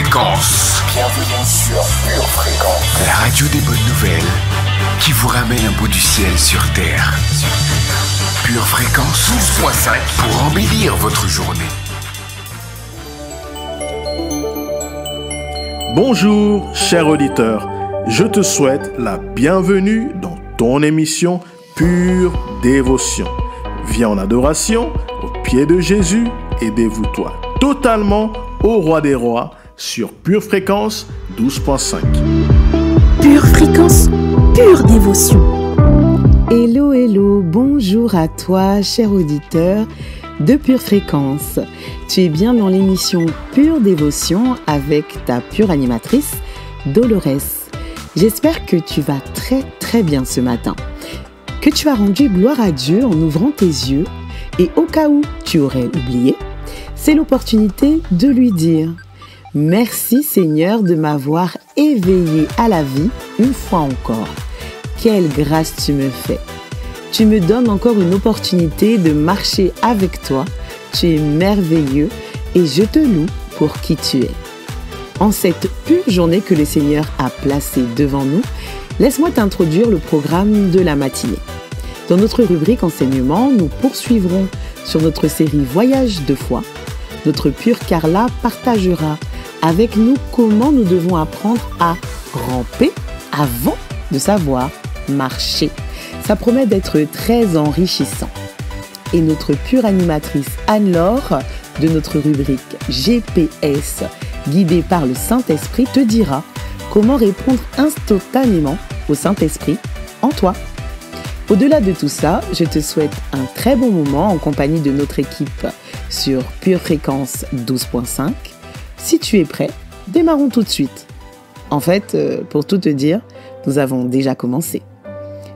Fréquence. Bienvenue sur Pure Fréquence. La radio des bonnes nouvelles qui vous ramène un bout du ciel sur Terre. Pure Fréquence 12.5 pour embellir votre journée. Bonjour, cher auditeur. Je te souhaite la bienvenue dans ton émission Pure Dévotion. Viens en adoration au pied de Jésus et dévoue-toi totalement au Roi des Rois sur Pure Fréquence 12.5. Pure Fréquence, pure dévotion. Hello, hello, bonjour à toi, cher auditeur de Pure Fréquence. Tu es bien dans l'émission Pure Dévotion avec ta pure animatrice, Dolores. J'espère que tu vas très bien ce matin, que tu as rendu gloire à Dieu en ouvrant tes yeux et au cas où tu aurais oublié, c'est l'opportunité de lui dire « Merci Seigneur de m'avoir éveillé à la vie une fois encore. Quelle grâce tu me fais. Tu me donnes encore une opportunité de marcher avec toi. Tu es merveilleux et je te loue pour qui tu es. » En cette pure journée que le Seigneur a placée devant nous, laisse-moi t'introduire le programme de la matinée. Dans notre rubrique enseignement, nous poursuivrons sur notre série Voyage de foi. Notre pure Carla partagera avec nous comment nous devons apprendre à ramper avant de savoir marcher. Ça promet d'être très enrichissant. Et notre pure animatrice Anne-Laure de notre rubrique GPS, guidée par le Saint-Esprit, te dira comment répondre instantanément au Saint-Esprit en toi. Au-delà de tout ça, je te souhaite un très bon moment en compagnie de notre équipe sur Pure Fréquence 12.5. Si tu es prêt, démarrons tout de suite. En fait, pour tout te dire, nous avons déjà commencé.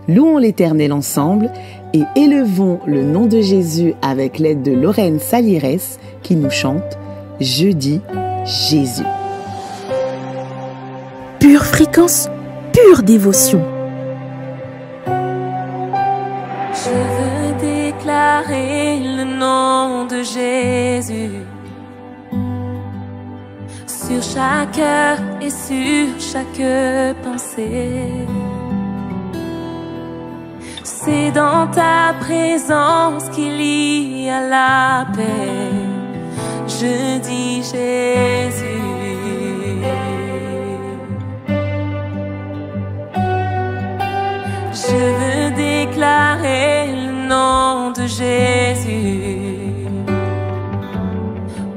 Louons l'Éternel ensemble et élevons le nom de Jésus avec l'aide de Lorraine Salires qui nous chante « Je dis Jésus ». Pure Fréquence, pure dévotion. Je veux déclarer le nom de Jésus sur chaque cœur et sur chaque pensée. C'est dans ta présence qu'il y a la paix. Je dis Jésus. Je veux déclarer le nom de Jésus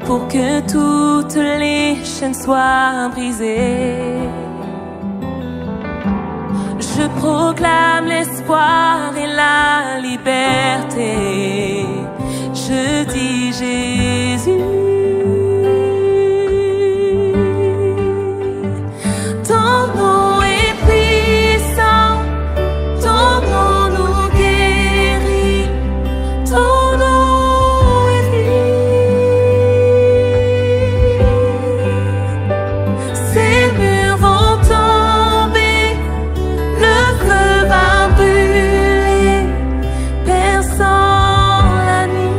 pour que toutes les chaînes soient brisées. Je proclame l'espoir et la liberté. Je dis Jésus. Ton nom est puissant. Ton nom nous guérit, ton nom est vie. Ces murs vont tomber, le feu va brûler, perçant la nuit.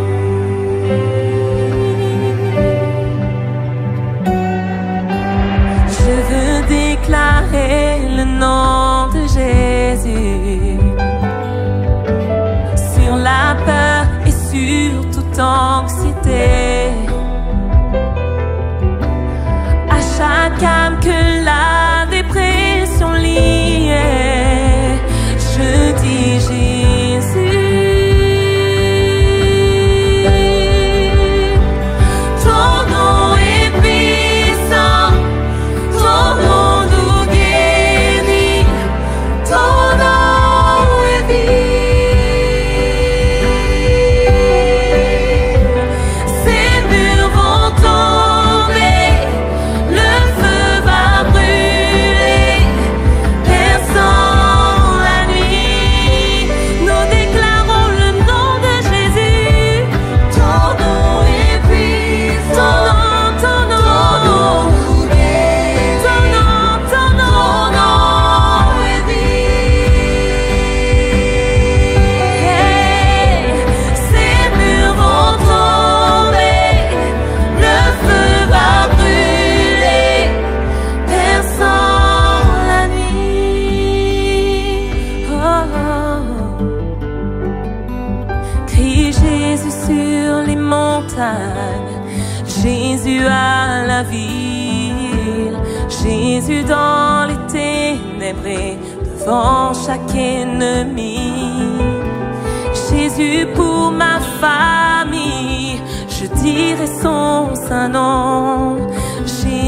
montagnes, Jésus à la ville, Jésus dans les ténèbres et devant chaque ennemi. Jésus pour ma famille, je dirai son saint nom. Jésus.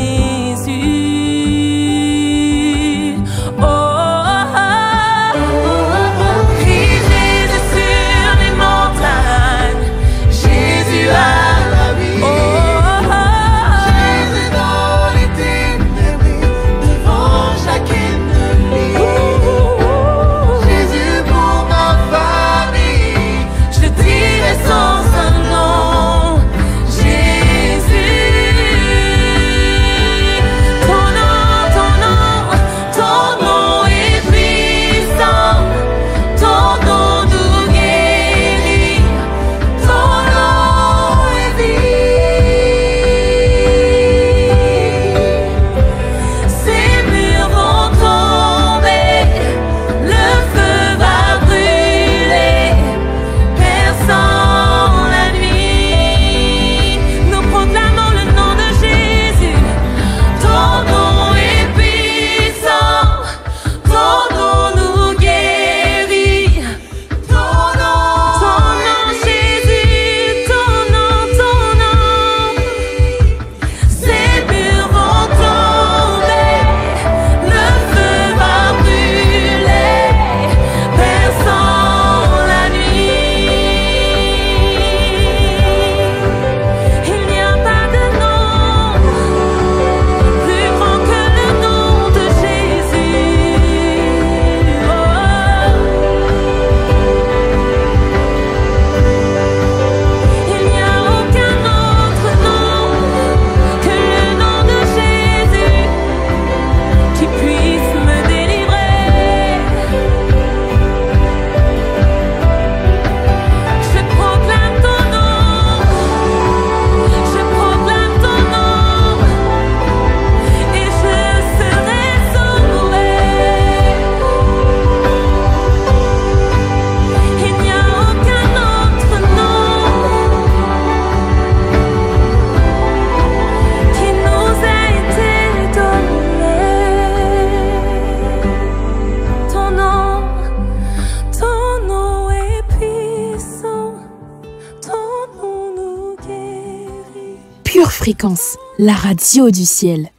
Pure Fréquence, la radio du ciel.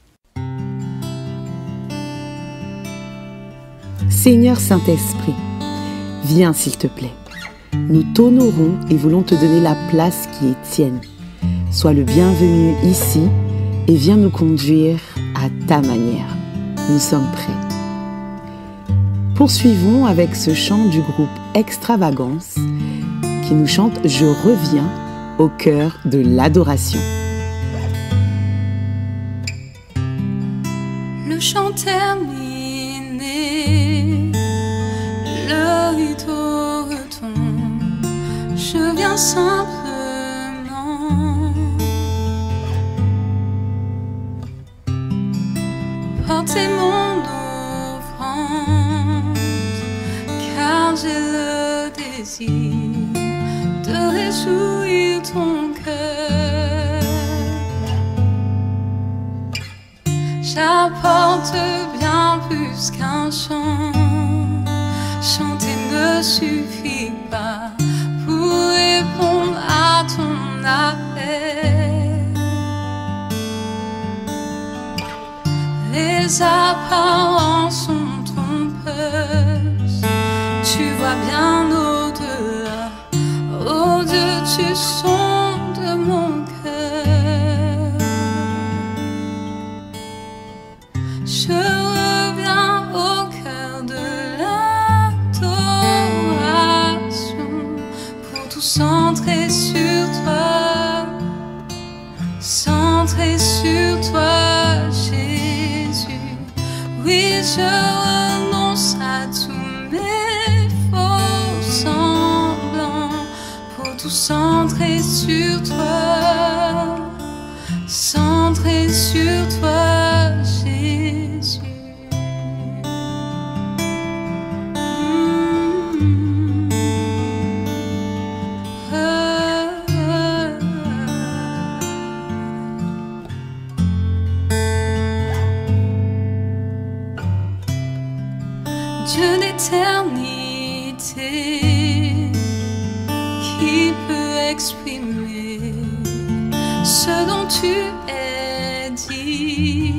Seigneur Saint-Esprit, viens s'il te plaît. Nous t'honorons et voulons te donner la place qui est tienne. Sois le bienvenu ici et viens nous conduire à ta manière. Nous sommes prêts. Poursuivons avec ce chant du groupe Extravagance qui nous chante « Je reviens » au cœur de l'adoration. Le chant terminé, le rideau retombe, je viens simplement porter mon offrande, car j'ai le désir de réjouir ton cœur. J'apporte bien plus qu'un chant. Chanter ne suffit pas pour répondre à ton appel. Les apparences sont trompeuses. Tu vois bien au-delà. Oh Dieu, tu sondes mon cœur. Je reviens au cœur de l'adoration pour tout centrer sur toi, centrer sur toi, Jésus. Oui, je renonce à tous mes faux semblants pour tout centrer sur toi, centrer sur toi, Jésus. exprimer ce dont tu es dit.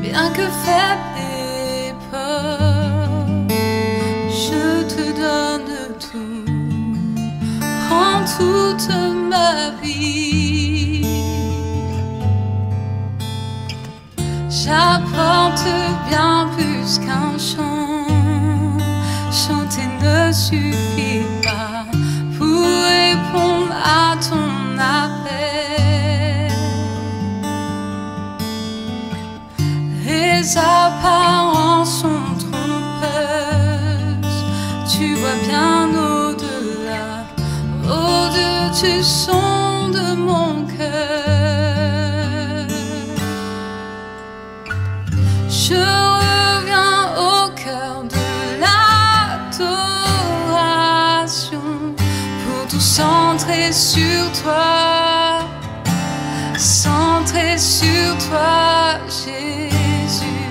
Bien que faible et peur, je te donne tout, en toute ma vie. J'apporte bien plus qu'un chant. Chanter ne suffit pas pour répondre à ton appel. Les apparences sont trompeuses, tu vois bien au-delà, au-dessus son de mon cœur. Je reviens au cœur de l'adoration pour tout centrer sur toi, centrer sur toi, Jésus.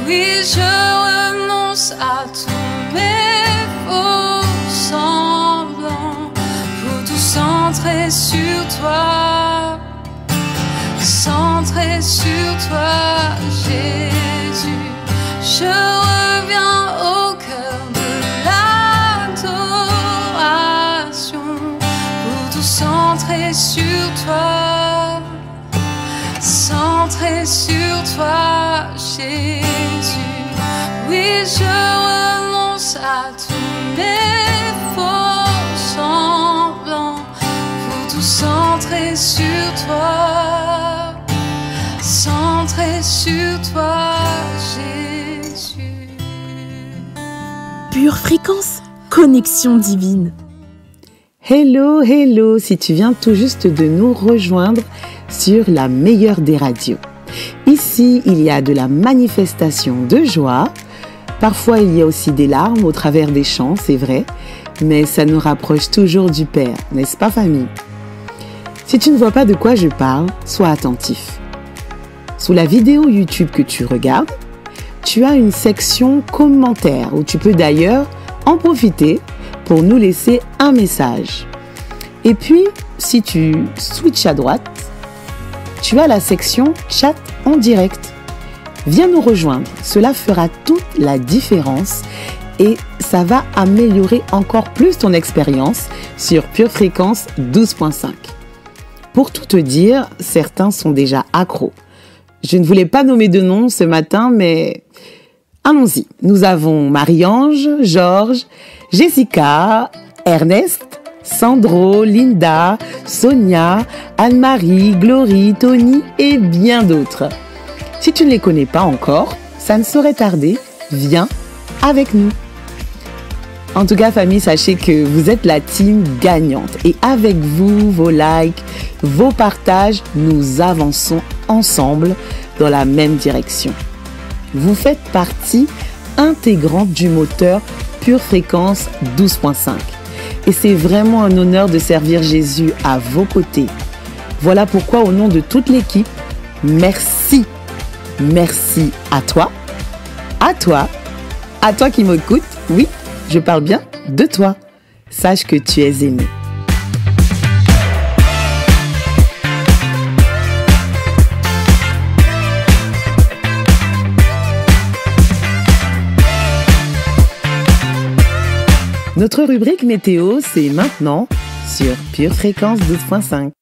Oui, je renonce à tous mes faux semblants pour tout centrer sur toi, centrer sur toi, Jésus. Je reviens au cœur de l'adoration pour tout centrer sur toi, centrer sur toi, Jésus. Oui, je renonce à tous mes faux semblants pour tout centrer sur toi, centrer sur toi, Jésus. Pure fréquence, connexion divine. Hello, hello, si tu viens tout juste de nous rejoindre sur la meilleure des radios. Ici, il y a de la manifestation de joie. Parfois, il y a aussi des larmes au travers des chants, c'est vrai, mais ça nous rapproche toujours du Père, n'est-ce pas, famille? Si tu ne vois pas de quoi je parle, sois attentif. Sous la vidéo YouTube que tu regardes, tu as une section commentaires où tu peux d'ailleurs en profiter pour nous laisser un message. Et puis, si tu switches à droite, tu as la section chat en direct. Viens nous rejoindre, cela fera toute la différence et ça va améliorer encore plus ton expérience sur Pure Fréquence 12.5. Pour tout te dire, certains sont déjà accros. Je ne voulais pas nommer de nom ce matin, mais allons-y. Nous avons Marie-Ange, Georges, Jessica, Ernest, Sandro, Linda, Sonia, Anne-Marie, Glory, Tony et bien d'autres. Si tu ne les connais pas encore, ça ne saurait tarder, viens avec nous. En tout cas, famille, sachez que vous êtes la team gagnante. Et avec vous, vos likes, vos partages, nous avançons ensemble dans la même direction. Vous faites partie intégrante du moteur Pure Fréquence 12.5. Et c'est vraiment un honneur de servir Jésus à vos côtés. Voilà pourquoi, au nom de toute l'équipe, merci. Merci à toi qui m'écoutes. Oui, je parle bien de toi. Sache que tu es aimé. Notre rubrique météo, c'est maintenant sur Pure Fréquence 12.5.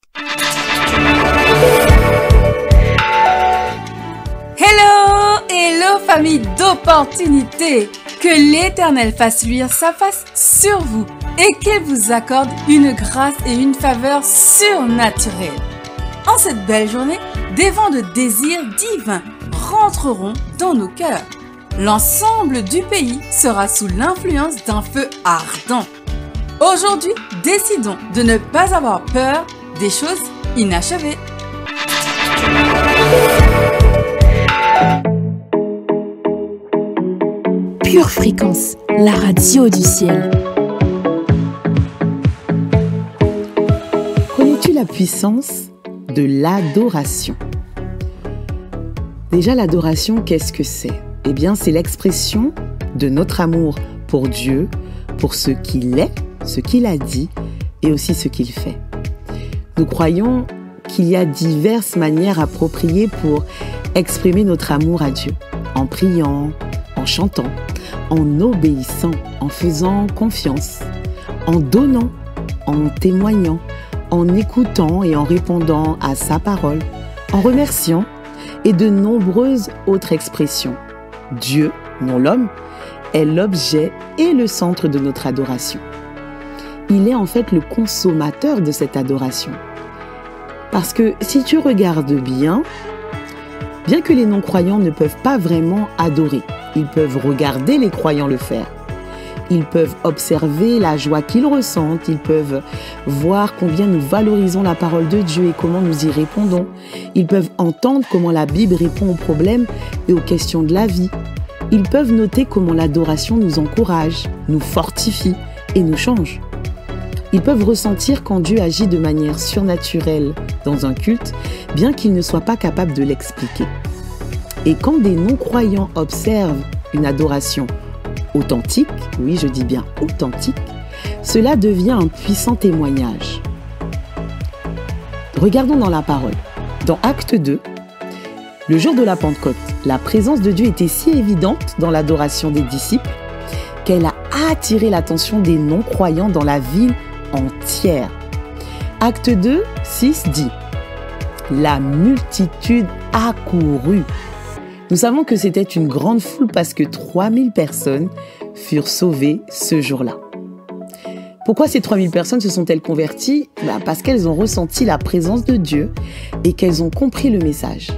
Hello famille d'opportunités! Que l'Éternel fasse luire sa face sur vous et qu'il vous accorde une grâce et une faveur surnaturelle. En cette belle journée, des vents de désir divin rentreront dans nos cœurs. L'ensemble du pays sera sous l'influence d'un feu ardent. Aujourd'hui, décidons de ne pas avoir peur des choses inachevées. Pure Fréquence, la radio du ciel. Connais-tu la puissance de l'adoration? Déjà, l'adoration, qu'est-ce que c'est? Eh bien, c'est l'expression de notre amour pour Dieu pour ce qu'il est, ce qu'il a dit et aussi ce qu'il fait. Nous croyons qu'il y a diverses manières appropriées pour exprimer notre amour à Dieu, en priant, en chantant, en obéissant, en faisant confiance, en donnant, en témoignant, en écoutant et en répondant à sa parole, en remerciant et de nombreuses autres expressions. Dieu, non l'homme, est l'objet et le centre de notre adoration. Il est en fait le consommateur de cette adoration. Parce que si tu regardes bien que les non-croyants ne peuvent pas vraiment adorer, ils peuvent regarder les croyants le faire. Ils peuvent observer la joie qu'ils ressentent, ils peuvent voir combien nous valorisons la parole de Dieu et comment nous y répondons. Ils peuvent entendre comment la Bible répond aux problèmes et aux questions de la vie. Ils peuvent noter comment l'adoration nous encourage, nous fortifie et nous change. Ils peuvent ressentir quand Dieu agit de manière surnaturelle dans un culte, bien qu'ils ne soient pas capables de l'expliquer. Et quand des non-croyants observent une adoration authentique, oui je dis bien authentique, cela devient un puissant témoignage. Regardons dans la parole. Dans Acte 2, le jour de la Pentecôte, la présence de Dieu était si évidente dans l'adoration des disciples qu'elle a attiré l'attention des non-croyants dans la ville entière. Acte 2, 6 dit « La multitude accourut ». Nous savons que c'était une grande foule parce que 3000 personnes furent sauvées ce jour-là. Pourquoi ces 3000 personnes se sont-elles converties ? Parce qu'elles ont ressenti la présence de Dieu et qu'elles ont compris le message.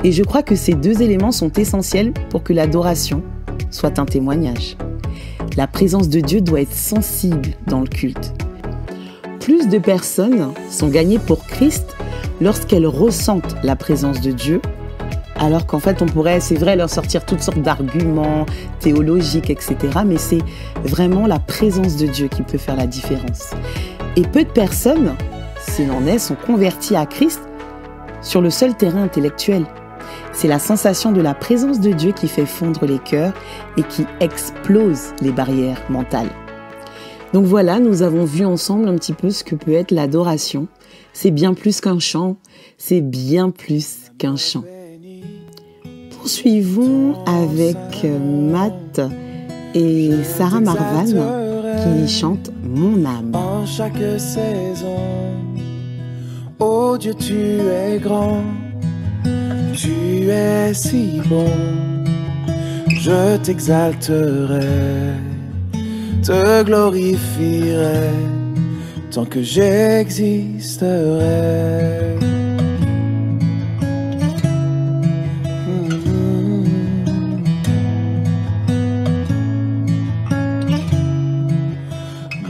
Et je crois que ces deux éléments sont essentiels pour que l'adoration soit un témoignage. La présence de Dieu doit être sensible dans le culte. Plus de personnes sont gagnées pour Christ lorsqu'elles ressentent la présence de Dieu, alors qu'en fait on pourrait, c'est vrai, leur sortir toutes sortes d'arguments théologiques, etc. Mais c'est vraiment la présence de Dieu qui peut faire la différence. Et peu de personnes, s'il en est, sont converties à Christ sur le seul terrain intellectuel. C'est la sensation de la présence de Dieu qui fait fondre les cœurs et qui explose les barrières mentales. Donc voilà, nous avons vu ensemble un petit peu ce que peut être l'adoration. C'est bien plus qu'un chant, c'est bien plus qu'un chant. Poursuivons avec Matt et Sarah Marvan qui chantent « Mon âme ». En chaque saison, oh Dieu, tu es grand, tu es si bon, je t'exalterai, te glorifierai, tant que j'existerai.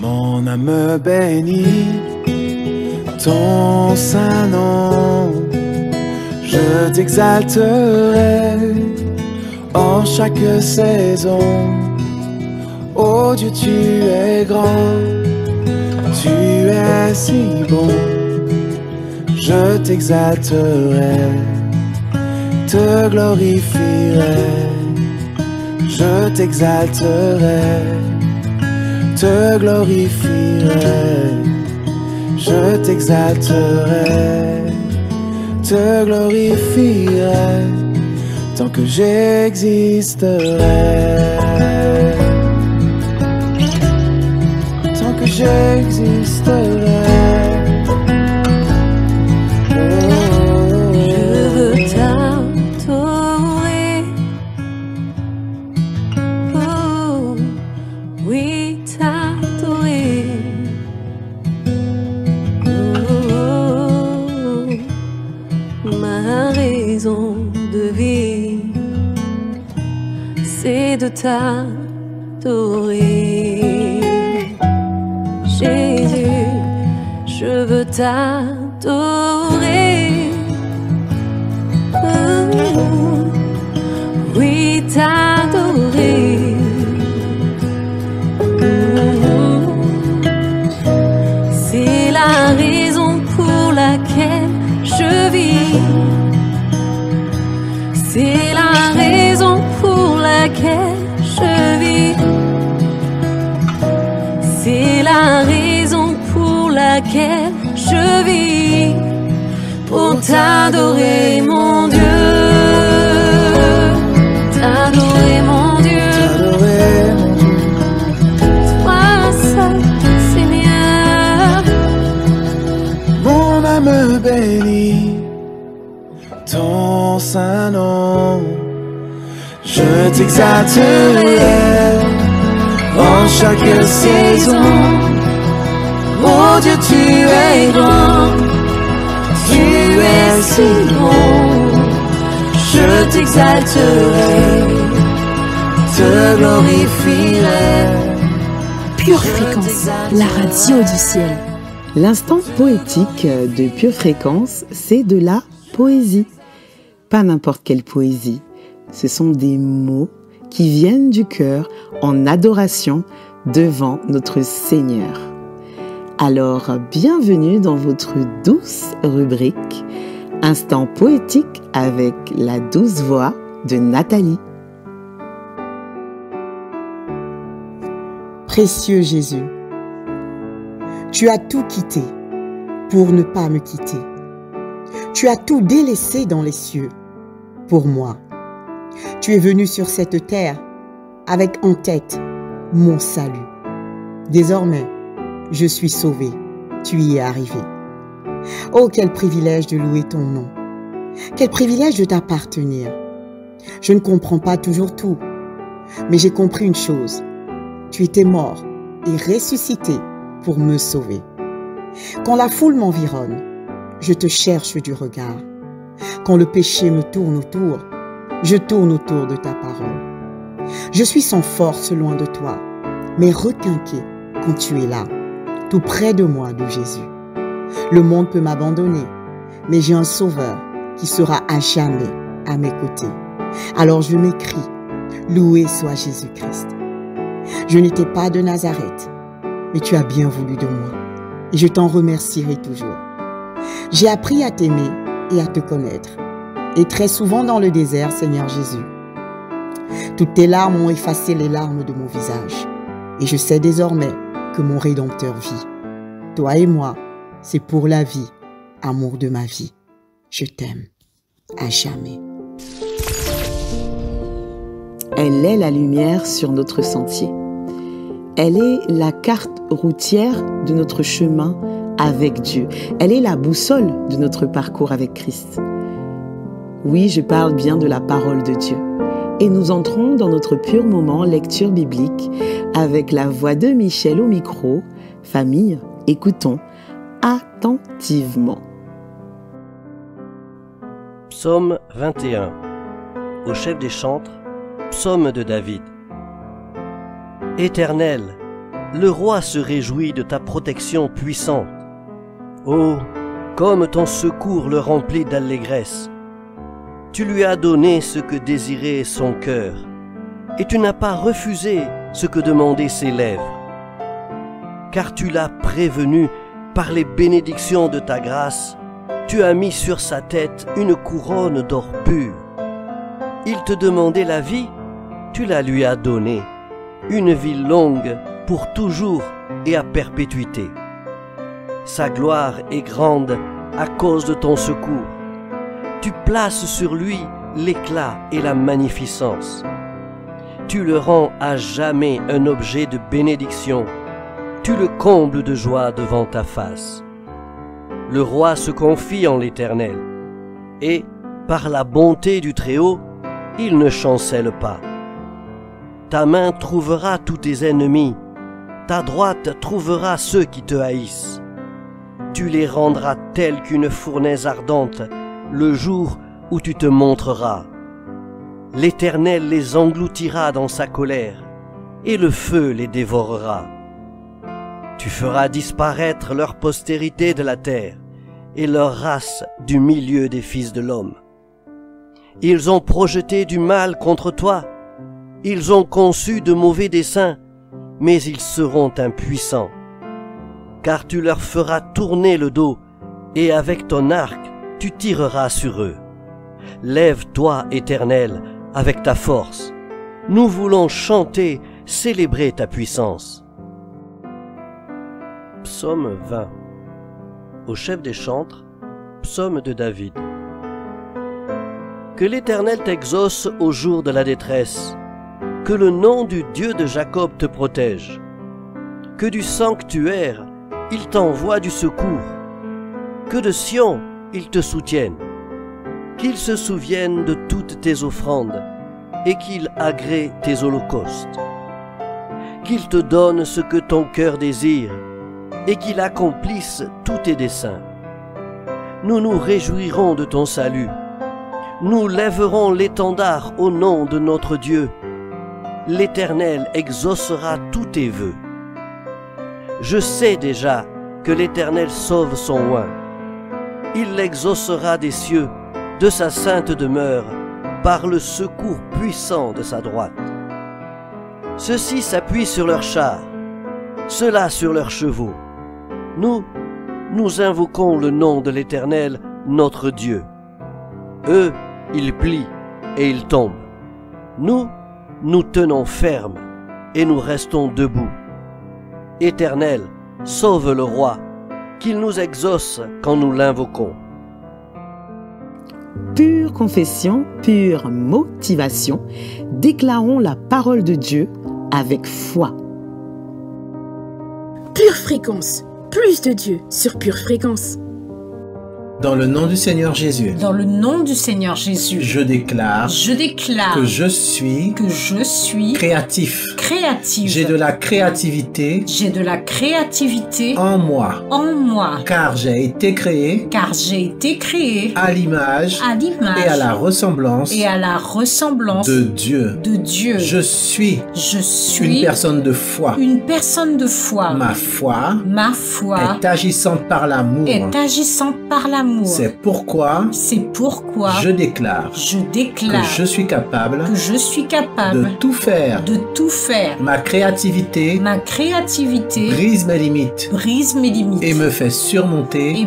Mon âme bénit ton saint nom, je t'exalterai en chaque saison. Oh Dieu, tu es grand, tu es si bon, je t'exalterai, te glorifierai, je t'exalterai, te glorifierai, je t'exalterai, te glorifierai, tant que j'existerai. Tant que j'existerai. Je veux t'adorer. Oh, oui, t'adorer. Oh, ma raison de vie, c'est de t'adorer. Jésus, je veux t'adorer. Oh, oui, t'adorer. Oh, c'est la raison pour laquelle je vis. C'est la raison pour laquelle je vis. laquelle je vis pour t'adorer mon Dieu, t'adorer mon Dieu, t'adorer mon Dieu. Toi seul, Seigneur. Mon âme bénit ton saint nom. Je t'exalterai en chaque saison. Oh Dieu, tu es grand, tu es si bon. Je t'exalterai, te glorifierai. Pure Fréquence, la radio du ciel. L'instant poétique de Pure Fréquence, c'est de la poésie. Pas n'importe quelle poésie. Ce sont des mots qui viennent du cœur en adoration devant notre Seigneur. Alors, bienvenue dans votre douce rubrique Instant poétique avec la douce voix de Nathalie. Précieux Jésus, tu as tout quitté pour ne pas me quitter. Tu as tout délaissé dans les cieux pour moi. Tu es venu sur cette terre avec en tête mon salut. Désormais, je suis sauvé, tu y es arrivé. Oh, quel privilège de louer ton nom. Quel privilège de t'appartenir. Je ne comprends pas toujours tout, mais j'ai compris une chose. Tu étais mort et ressuscité pour me sauver. Quand la foule m'environne, je te cherche du regard. Quand le péché me tourne autour, je tourne autour de ta parole. Je suis sans force loin de toi, mais requinqué quand tu es là, tout près de moi, de Jésus. Le monde peut m'abandonner, mais j'ai un sauveur qui sera à jamais à mes côtés. Alors je m'écrie, loué soit Jésus-Christ. Je n'étais pas de Nazareth, mais tu as bien voulu de moi, et je t'en remercierai toujours. J'ai appris à t'aimer et à te connaître, et très souvent dans le désert, Seigneur Jésus. Toutes tes larmes ont effacé les larmes de mon visage, et je sais désormais que mon Rédempteur vit. Toi et moi, c'est pour la vie, amour de ma vie. Je t'aime, à jamais. Elle est la lumière sur notre sentier. Elle est la carte routière de notre chemin avec Dieu. Elle est la boussole de notre parcours avec Christ. Oui, je parle bien de la parole de Dieu. Et nous entrons dans notre pur moment lecture biblique avec la voix de Michel au micro. Famille, écoutons attentivement. Psaume 21. Au chef des chantres, psaume de David. Éternel, le roi se réjouit de ta protection puissante. Oh, comme ton secours le remplit d'allégresse. Tu lui as donné ce que désirait son cœur, et tu n'as pas refusé ce que demandaient ses lèvres. Car tu l'as prévenu par les bénédictions de ta grâce, tu as mis sur sa tête une couronne d'or pur. Il te demandait la vie, tu la lui as donnée, une vie longue pour toujours et à perpétuité. Sa gloire est grande à cause de ton secours. Tu places sur lui l'éclat et la magnificence. Tu le rends à jamais un objet de bénédiction. Tu le combles de joie devant ta face. Le roi se confie en l'Éternel, et, par la bonté du Très-Haut, il ne chancelle pas. Ta main trouvera tous tes ennemis, ta droite trouvera ceux qui te haïssent. Tu les rendras tels qu'une fournaise ardente, le jour où tu te montreras. L'Éternel les engloutira dans sa colère, et le feu les dévorera. Tu feras disparaître leur postérité de la terre, et leur race du milieu des fils de l'homme. Ils ont projeté du mal contre toi, ils ont conçu de mauvais desseins, mais ils seront impuissants. Car tu leur feras tourner le dos, et avec ton arc, tu tireras sur eux. Lève-toi, Éternel, avec ta force. Nous voulons chanter, célébrer ta puissance. Psaume 20. au chef des chantres, psaume de David. Que l'Éternel t'exauce au jour de la détresse, que le nom du Dieu de Jacob te protège, que du sanctuaire il t'envoie du secours, que de Sion il te soutienne, qu'il se souvienne de toutes tes offrandes et qu'il agrée tes holocaustes, qu'il te donne ce que ton cœur désire et qu'il accomplisse tous tes desseins. Nous nous réjouirons de ton salut, nous lèverons l'étendard au nom de notre Dieu. L'Éternel exaucera tous tes vœux. Je sais déjà que l'Éternel sauve son oint. Il l'exaucera des cieux, de sa sainte demeure, par le secours puissant de sa droite. Ceux-ci s'appuient sur leurs chars, ceux-là sur leurs chevaux. Nous invoquons le nom de l'Éternel, notre Dieu. Eux, ils plient et ils tombent. Nous tenons ferme et nous restons debout. Éternel, sauve le roi, qu'il nous exauce quand nous l'invoquons. Pure confession, pure motivation, déclarons la parole de Dieu avec foi. Pure fréquence, plus de Dieu sur Pure Fréquence. Dans le nom du Seigneur Jésus. Dans le nom du Seigneur Jésus. Je déclare. Que je suis. Créatif. J'ai de la créativité. En moi. Car j'ai été créé. À l'image. Et à la ressemblance. De Dieu. Je suis. Une personne de foi. Ma foi. Est agissante par l'amour. C'est pourquoi je déclare que je suis capable de tout faire. Ma créativité brise mes limites et me fait surmonter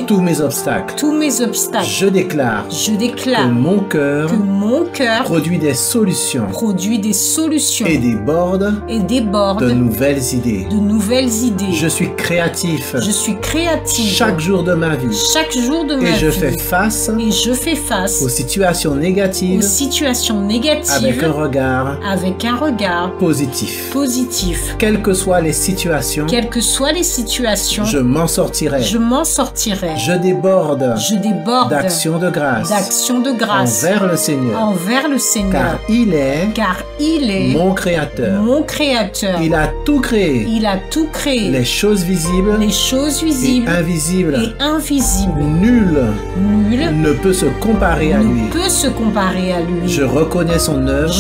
tous mes obstacles. Je déclare que mon cœur produit des solutions et déborde de nouvelles idées. Je suis créatif chaque jour de ma vie. Et je fais face aux situations négatives avec un regard positif. Quelles que soient les situations, je m'en sortirai. Je déborde d'action de grâce envers le Seigneur. Car il est mon créateur. Il a tout créé. Les choses visibles et invisibles. Nul ne peut se comparer à lui. Je reconnais son œuvre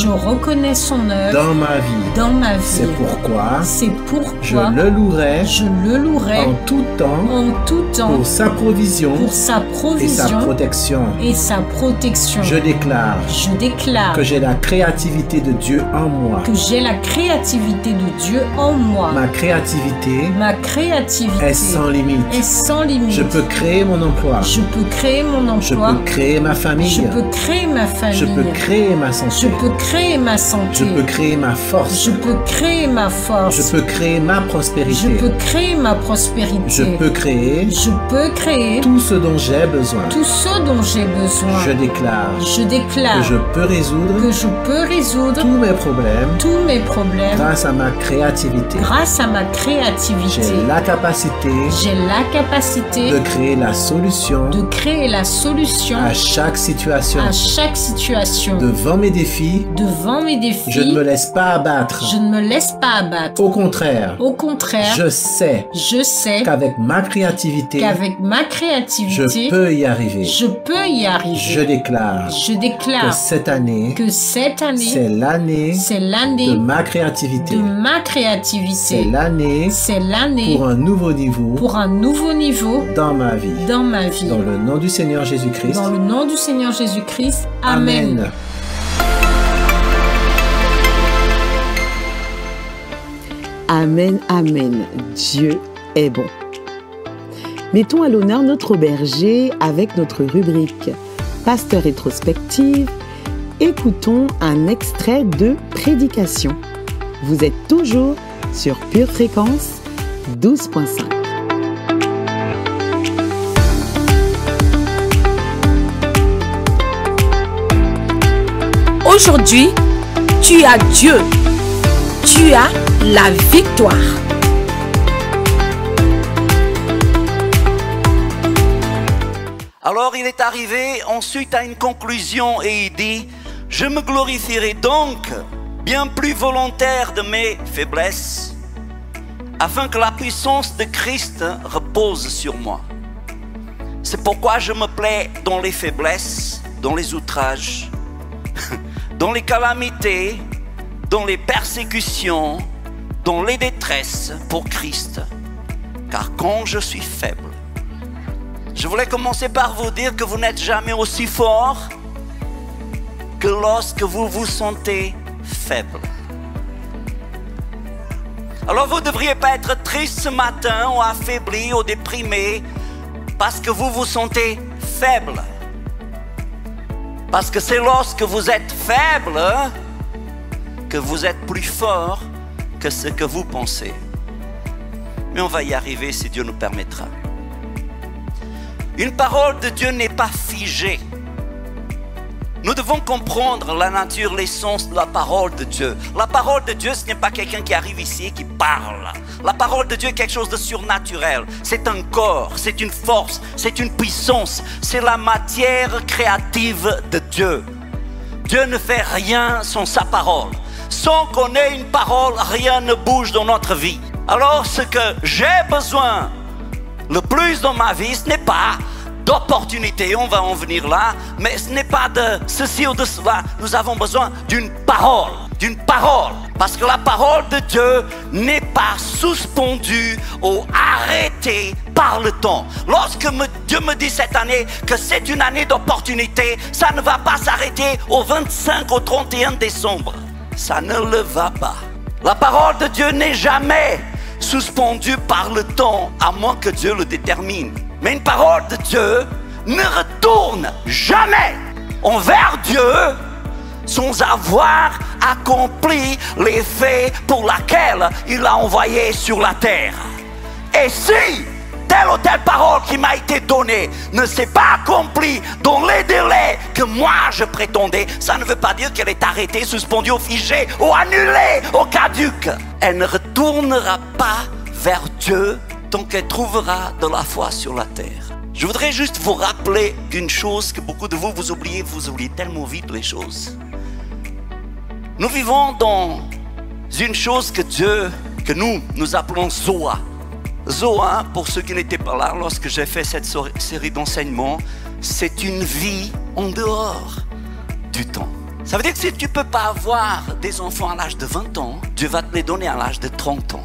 dans ma vie. C'est pourquoi je le louerai en tout temps pour sa provision et sa protection. Je déclare que j'ai la créativité de Dieu en moi. Ma créativité est sans limite. Je peux créer mon emploi. Je peux créer ma famille. Je peux créer ma santé. Je peux créer ma force. Je peux créer ma prospérité. Je peux créer tout ce dont j'ai besoin. Je déclare que je peux résoudre tous mes problèmes grâce à ma créativité. J'ai la capacité de créer la solution à chaque situation. Devant mes défis, je ne me laisse pas abattre. Au contraire, je sais qu'avec ma créativité, je peux y arriver. Je déclare que cette année, c'est l'année de ma créativité. C'est l'année pour un nouveau niveau dans ma vie. Dans le nom du Seigneur Jésus-Christ. Amen. Amen, amen. Dieu est bon. Mettons à l'honneur notre berger avec notre rubrique Pasteur rétrospective. Écoutons un extrait de prédication. Vous êtes toujours sur Pure Fréquence 12.5. Aujourd'hui, tu as Dieu. Tu as la victoire. Alors il est arrivé ensuite à une conclusion et il dit: je me glorifierai donc bien plus volontaire de mes faiblesses, afin que la puissance de Christ repose sur moi. C'est pourquoi je me plais dans les faiblesses, dans les outrages, dans les calamités, dans les persécutions, dans les détresses pour Christ. Car quand je suis faible, je voulais commencer par vous dire que vous n'êtes jamais aussi fort que lorsque vous vous sentez faible. Alors vous ne devriez pas être triste ce matin ou affaibli ou déprimé parce que vous vous sentez faible. Parce que c'est lorsque vous êtes faible que vous êtes plus fort que ce que vous pensez. Mais on va y arriver si Dieu nous permettra. Une parole de Dieu n'est pas figée. Nous devons comprendre la nature, l'essence de la parole de Dieu. La parole de Dieu, ce n'est pas quelqu'un qui arrive ici et qui parle. La parole de Dieu est quelque chose de surnaturel. C'est un corps, c'est une force, c'est une puissance. C'est la matière créative de Dieu. Dieu ne fait rien sans sa parole. Sans qu'on ait une parole, rien ne bouge dans notre vie. Alors ce que j'ai besoin le plus dans ma vie, ce n'est pas d'opportunité, on va en venir là, mais ce n'est pas de ceci ou de cela. Nous avons besoin d'une parole, parce que la parole de Dieu n'est pas suspendue ou arrêtée par le temps. Lorsque Dieu me dit cette année que c'est une année d'opportunité, ça ne va pas s'arrêter au 25 au 31 décembre. Ça ne le va pas. La parole de Dieu n'est jamais suspendue par le temps, à moins que Dieu le détermine. Mais une parole de Dieu ne retourne jamais envers Dieu sans avoir accompli les faits pour lesquels il l'a envoyé sur la terre. Et si telle ou telle parole qui m'a été donnée ne s'est pas accomplie dans les délais que moi je prétendais, ça ne veut pas dire qu'elle est arrêtée, suspendue ou figée ou annulée ou caduque. Elle ne retournera pas vers Dieu tant qu'elle trouvera de la foi sur la terre. Je voudrais juste vous rappeler d'une chose que beaucoup de vous oubliez tellement vite les choses. Nous vivons dans une chose que nous appelons Zoa. Zoa, pour ceux qui n'étaient pas là lorsque j'ai fait cette série d'enseignements, c'est une vie en dehors du temps. Ça veut dire que si tu ne peux pas avoir des enfants à l'âge de 20 ans, Dieu va te les donner à l'âge de 30 ans.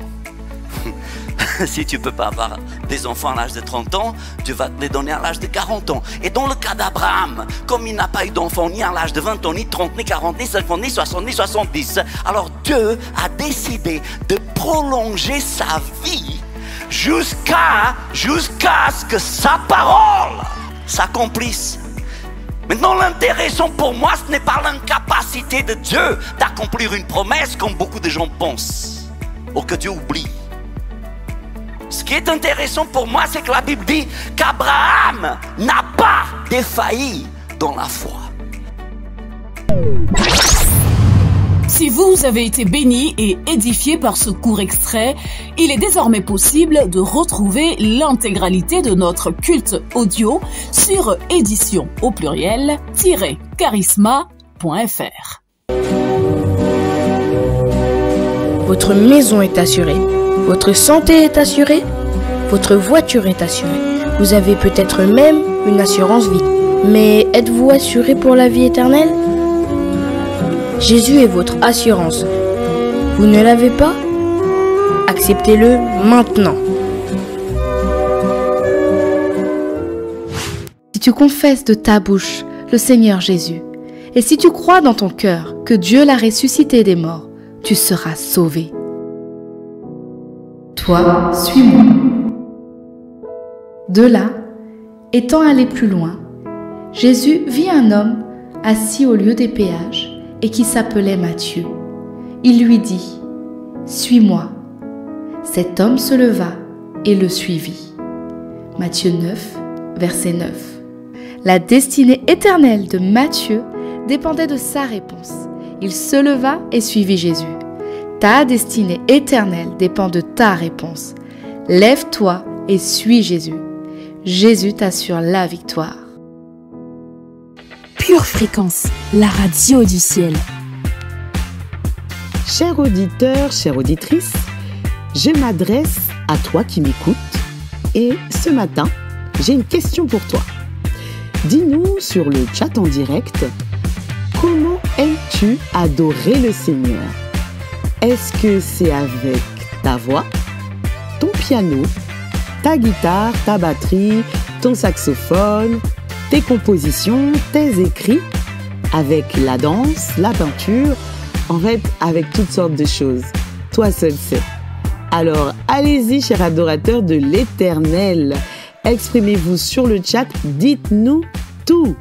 Si tu ne peux pas avoir des enfants à l'âge de 30 ans, Dieu va te les donner à l'âge de 40 ans. Et dans le cas d'Abraham, comme il n'a pas eu d'enfants ni à l'âge de 20 ans, ni 30, ni 40, ni 50, ni 60, ni 70, alors Dieu a décidé de prolonger sa vie jusqu'à ce que sa parole s'accomplisse. Maintenant, l'intéressant pour moi, ce n'est pas l'incapacité de Dieu d'accomplir une promesse comme beaucoup de gens pensent, ou que Dieu oublie. Ce qui est intéressant pour moi, c'est que la Bible dit qu'Abraham n'a pas défailli dans la foi. Si vous avez été béni et édifié par ce court extrait, il est désormais possible de retrouver l'intégralité de notre culte audio sur édition au pluriel-charisma.fr. Votre maison est assurée, votre santé est assurée, votre voiture est assurée. Vous avez peut-être même une assurance vie. Mais êtes-vous assuré pour la vie éternelle ? Jésus est votre assurance. Vous ne l'avez pas ? Acceptez-le maintenant. Si tu confesses de ta bouche le Seigneur Jésus, et si tu crois dans ton cœur que Dieu l'a ressuscité des morts, tu seras sauvé. Toi, suis-moi. De là, étant allé plus loin, Jésus vit un homme assis au lieu des péages et qui s'appelait Matthieu. Il lui dit : « Suis-moi. » Cet homme se leva et le suivit. Matthieu 9, verset 9. La destinée éternelle de Matthieu dépendait de sa réponse. Il se leva et suivit Jésus. Ta destinée éternelle dépend de ta réponse. Lève-toi et suis Jésus. Jésus t'assure la victoire. Pure Fréquence, la radio du ciel. Chers auditeurs, chères auditrices, je m'adresse à toi qui m'écoutes et ce matin, j'ai une question pour toi. Dis-nous sur le chat en direct, comment aimes-tu adorer le Seigneur? Est-ce que c'est avec ta voix, ton piano, ta guitare, ta batterie, ton saxophone, tes compositions, tes écrits, avec la danse, la peinture, en fait, avec toutes sortes de choses. Toi seul sais. Alors, allez-y, chers adorateurs de l'Éternel. Exprimez-vous sur le chat, dites-nous tout.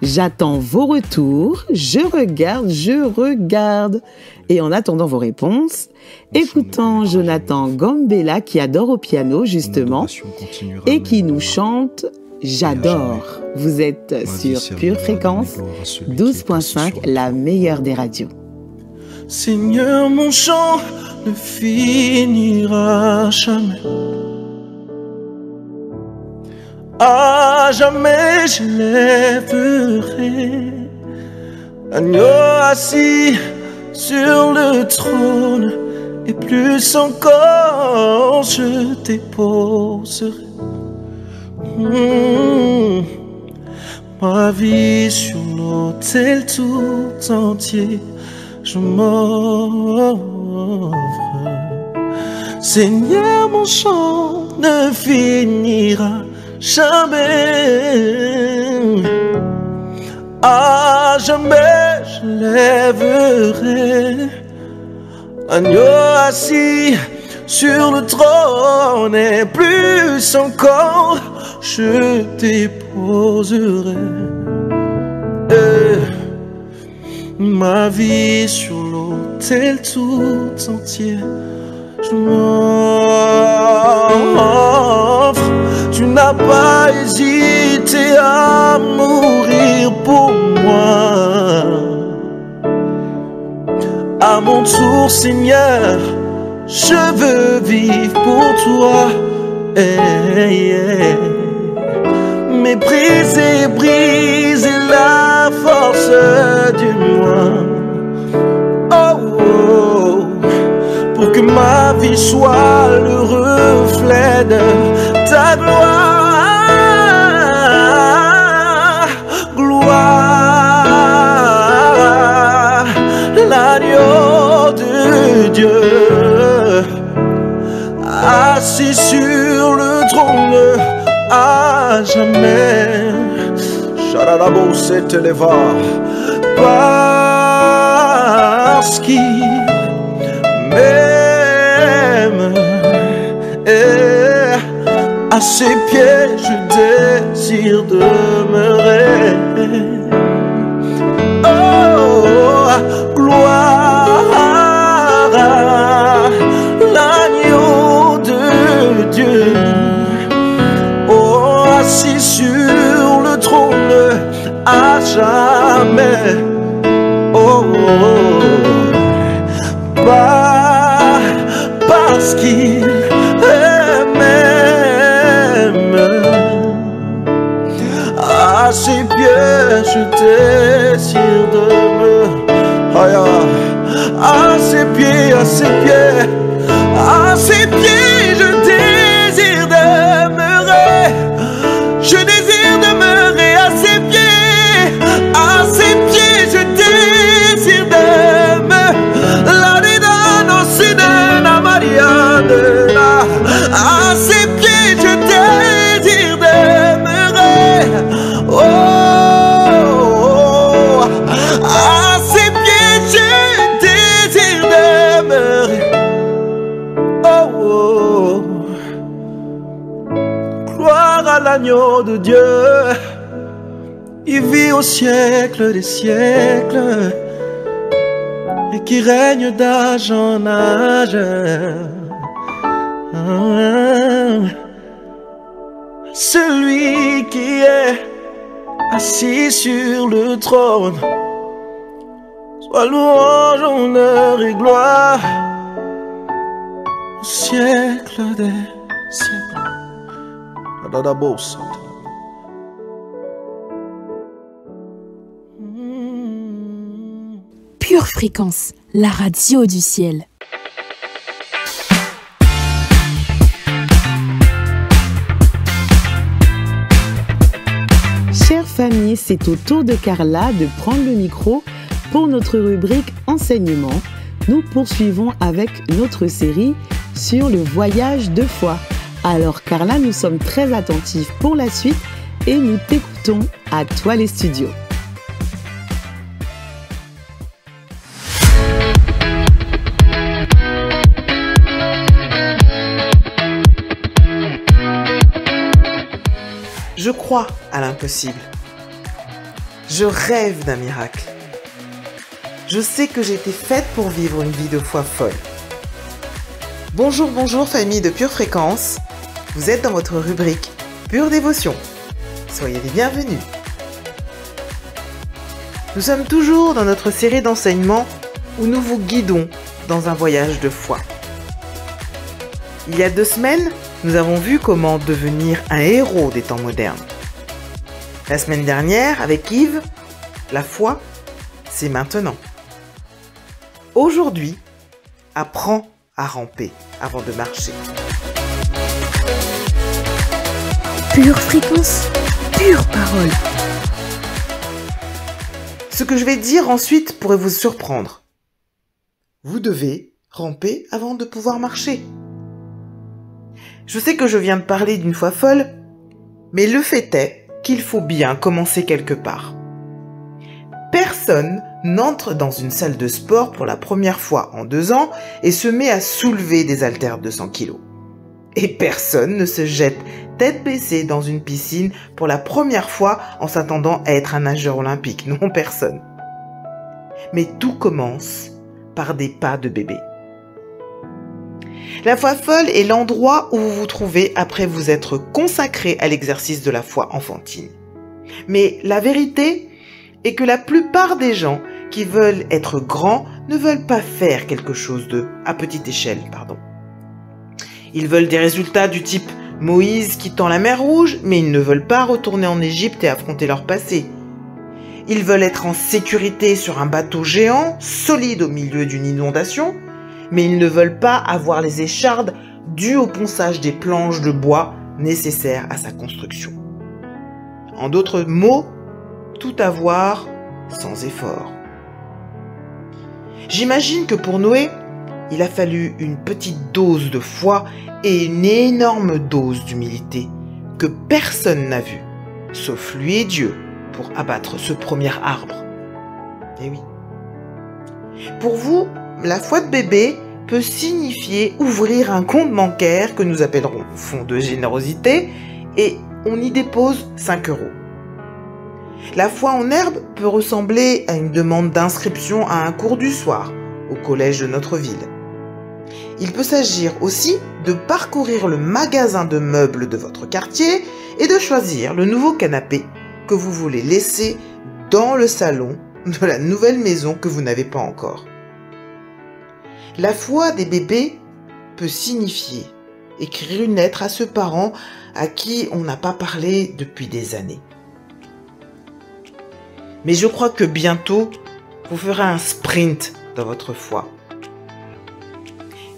J'attends vos retours, je regarde. Et en attendant vos réponses, écoutons Jonathan Gambella qui adore au piano justement et qui nous chante « J'adore ». Vous êtes sur Pure Fréquence 12.5, la meilleure des radios. Seigneur, mon chant ne finira jamais. À jamais je lèverai agneau assis sur le trône, et plus encore je déposerai ma vie sur l'autel tout entier. Je m'offre. Seigneur, mon chant ne finira jamais. À jamais je lèverai agneau assis sur le trône, et plus encore je déposerai ma vie sur l'autel tout entier. Je m'offre. Tu n'as pas hésité à mourir pour moi. À mon tour, Seigneur, je veux vivre pour toi. Mépriser, briser la force du moi. Pour que ma vie soit le reflet de ta gloire. Gloire, l'agneau de Dieu, assis sur le trône à jamais. Charalabo s'éleva parce qu'il m'aime, et à ses pieds je désire demeurer. Oh, gloire, l'agneau de Dieu, oh, assis sur le trône à jamais. Oh, parce qu'il m'aime, à ses pieds je désire demeurer. À ses pieds, à ses pieds, à ses pieds je désire demeurer. Je désire demeurer à ses pieds, à ses pieds je désire demeurer. À ses pieds je désire demeurer. Oh, à ses pieds je désire demeurer. Oh, gloire à l'agneau de Dieu. Il vit au siècle des siècles et qui règne d'âge en âge. Celui qui est assis sur le trône Toi louange, honneur et gloire au siècle des siècles. Pure Fréquence, la radio du ciel. Chère famille, c'est au tour de Carla de prendre le micro pour notre rubrique enseignement. Nous poursuivons avec notre série sur le voyage de foi. Alors Carla, nous sommes très attentifs pour la suite et nous t'écoutons. À toi les studios. Je crois à l'impossible. Je rêve d'un miracle. Je sais que j'ai été faite pour vivre une vie de foi folle. Bonjour, bonjour famille de Pure Fréquence. Vous êtes dans votre rubrique Pure Dévotion. Soyez les bienvenus. Nous sommes toujours dans notre série d'enseignements où nous vous guidons dans un voyage de foi. Il y a 2 semaines, nous avons vu comment devenir un héros des temps modernes. La semaine dernière, avec Yves, la foi, c'est maintenant. Aujourd'hui, apprends à ramper avant de marcher. Pure Fréquence, pure parole. Ce que je vais dire ensuite pourrait vous surprendre. Vous devez ramper avant de pouvoir marcher. Je sais que je viens de parler d'une foi folle, mais le fait est qu'il faut bien commencer quelque part. Personne n'entre dans une salle de sport pour la première fois en 2 ans et se met à soulever des haltères de 200 kg. Et personne ne se jette tête baissée dans une piscine pour la première fois en s'attendant à être un nageur olympique. Non, personne. Mais tout commence par des pas de bébé. La foi folle est l'endroit où vous vous trouvez après vous être consacré à l'exercice de la foi enfantine. Mais la vérité est que la plupart des gens qui veulent être grands ne veulent pas faire quelque chose à petite échelle. Ils veulent des résultats du type Moïse quittant la mer Rouge, mais ils ne veulent pas retourner en Égypte et affronter leur passé. Ils veulent être en sécurité sur un bateau géant, solide au milieu d'une inondation, mais ils ne veulent pas avoir les échardes dues au ponçage des planches de bois nécessaires à sa construction. En d'autres mots, tout avoir sans effort. J'imagine que pour Noé, il a fallu une petite dose de foi et une énorme dose d'humilité que personne n'a vue, sauf lui et Dieu, pour abattre ce premier arbre. Eh oui. Pour vous, la foi de bébé peut signifier ouvrir un compte bancaire que nous appellerons fonds de générosité et on y dépose 5 €. La foi en herbe peut ressembler à une demande d'inscription à un cours du soir au collège de notre ville. Il peut s'agir aussi de parcourir le magasin de meubles de votre quartier et de choisir le nouveau canapé que vous voulez laisser dans le salon de la nouvelle maison que vous n'avez pas encore. La foi des bébés peut signifier écrire une lettre à ce parent à qui on n'a pas parlé depuis des années. Mais je crois que bientôt, vous ferez un sprint dans votre foi.